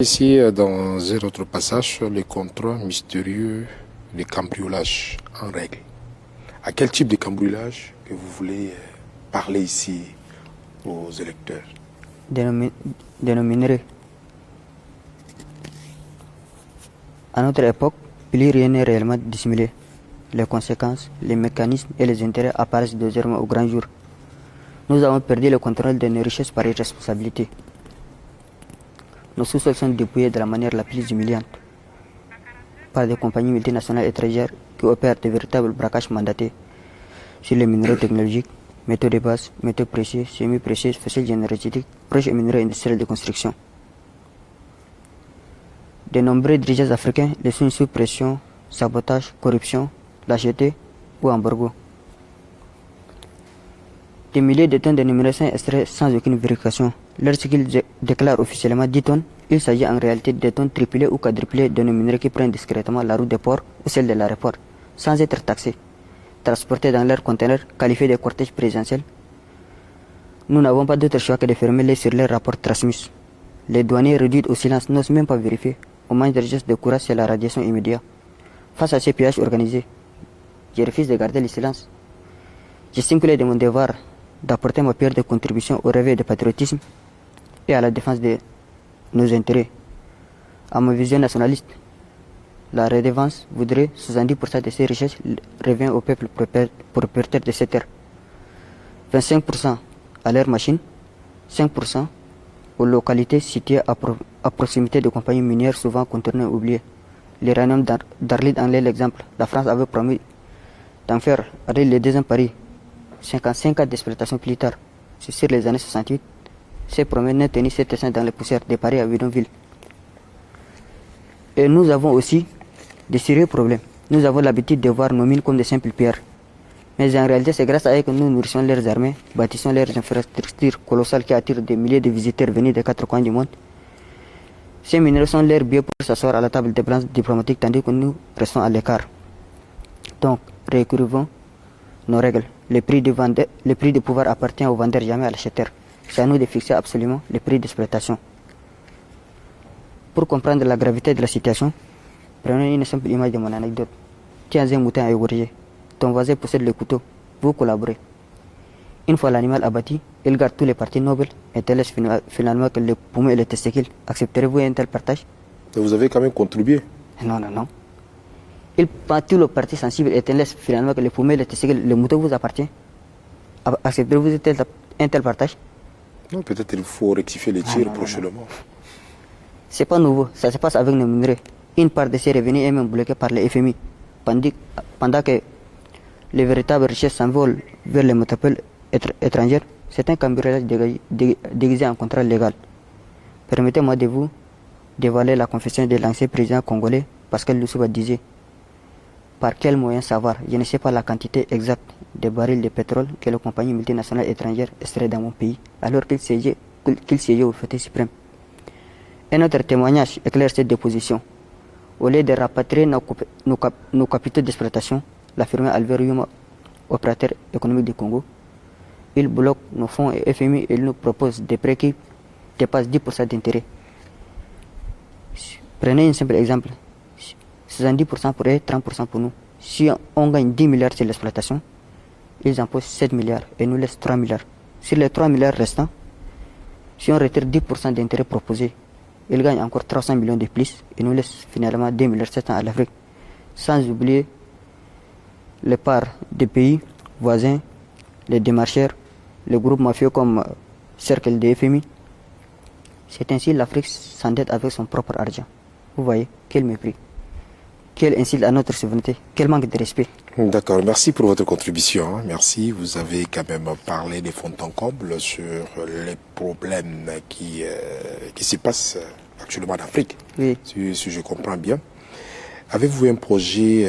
Ici, dans un autre passage sur les contrats mystérieux, les cambriolages en règle. À quel type de cambriolage que vous voulez parler ici aux électeurs? De nos minerais. À notre époque, plus rien n'est réellement dissimulé. Les conséquences, les mécanismes et les intérêts apparaissent désormais au grand jour. Nous avons perdu le contrôle de nos richesses par irresponsabilité. Nos sous-sols sont dépouillés de la manière la plus humiliante par des compagnies multinationales étrangères qui opèrent de véritables braquages mandatés sur les minéraux technologiques, métaux de base, métaux précieux, semi-précieux, fossiles énergétiques, proches et minéraux industriels de construction. De nombreux dirigeants africains les sont sous pression, sabotage, corruption, lâcheté ou embargo. Des milliers de tonnes de minéraux sont extraits sans aucune vérification. Lorsqu'ils déclarent officiellement 10 tonnes, il s'agit en réalité de tonnes triplées ou quadruplées de nos minéraux qui prennent discrètement la route des ports ou celle de l'aéroport, sans être taxés, transportés dans leurs conteneurs qualifiés de cortège présidentiel. Nous n'avons pas d'autre choix que de fermer-les sur les rapports transmis. Les douaniers réduits au silence n'osent même pas vérifier. Au manque de gestes de courage, c'est la radiation immédiate. Face à ces pillages organisés, je refuse de garder le silence. J'estime qu'il est de mon devoir d'apporter ma pierre de contribution au réveil du patriotisme et à la défense de nos intérêts. À ma vision nationaliste, la redevance voudrait 70% de ces richesses revient au peuple propriétaire de cette terre, 25% à leurs machines, 5% aux localités situées à proximité de compagnies minières souvent contournées et oubliées. L'uranium d'Arlit en est l'exemple. La France avait promis d'en faire avec le deuxième pari 55 ans d'exploitation plus tard. C'est sur les années 68. Ces promesses n'ont tenu cette dessin dans les poussières de Paris à Bidonville. Et nous avons aussi de sérieux problèmes. Nous avons l'habitude de voir nos mines comme de simples pierres. Mais en réalité, c'est grâce à elles que nous nourrissons leurs armées, bâtissons leurs infrastructures colossales qui attirent des milliers de visiteurs venus des quatre coins du monde. Ces minéraux sont leurs billets pour s'asseoir à la table des plans diplomatiques tandis que nous restons à l'écart. Donc, réécrivons nos règles. Le prix du pouvoir appartient au vendeur, jamais à l'acheteur. C'est à nous de fixer absolument le prix d'exploitation. Pour comprendre la gravité de la situation, prenons une simple image de mon anecdote. Tu as un mouton à égorger. Ton voisin possède le couteau. Vous collaborez. Une fois l'animal abattu, il garde tous les parties nobles et te laisse finalement que les poumons et les testicules. Accepterez-vous un tel partage? Vous avez quand même contribué. Non. Il prend tout le parti sensible et te laisse finalement que les poumons et les testicules, le mouton vous appartient. Accepterez-vous un tel partage? Non, peut-être il faut rectifier les tirs prochainement. C'est pas nouveau, ça se passe avec nos minerais. Une part de ces revenus est même bloquée par le FMI, pendant que les véritables richesses s'envolent vers les métropoles étrangères. C'est un cambriolage déguisé en contrat légal. Permettez-moi de vous dévoiler la confession de l'ancien président congolais Pascal Lissouba disait: par quel moyen savoir? Je ne sais pas la quantité exacte de barils de pétrole que les compagnies multinationales étrangères extraient dans mon pays, alors qu'il siégeait au fauteuil suprême. Un autre témoignage éclaire cette déposition. Au lieu de rapatrier nos capitaux d'exploitation, la firme Albert Yuma, opérateur économique du Congo, il bloque nos fonds et FMI et il nous propose des prêts qui dépassent 10% d'intérêt. Prenez un simple exemple. 70% pour eux, 30% pour nous. Si on gagne 10 milliards sur l'exploitation, ils en posent 7 milliards et nous laissent 3 milliards. Sur les 3 milliards restants, si on retire 10% d'intérêt proposé, ils gagnent encore 300 millions de plus et nous laissent finalement 2 milliards 700 à l'Afrique. Sans oublier les parts des pays voisins, les démarcheurs, les groupes mafieux comme Cercle de FMI. C'est ainsi l'Afrique s'endette avec son propre argent. Vous voyez, quel mépris. Quel insulte à notre souveraineté, quel manque de respect. D'accord, merci pour votre contribution. Merci, vous avez quand même parlé des fonds en comble sur les problèmes qui se passent actuellement en Afrique. Oui. Si je comprends bien. Avez-vous un projet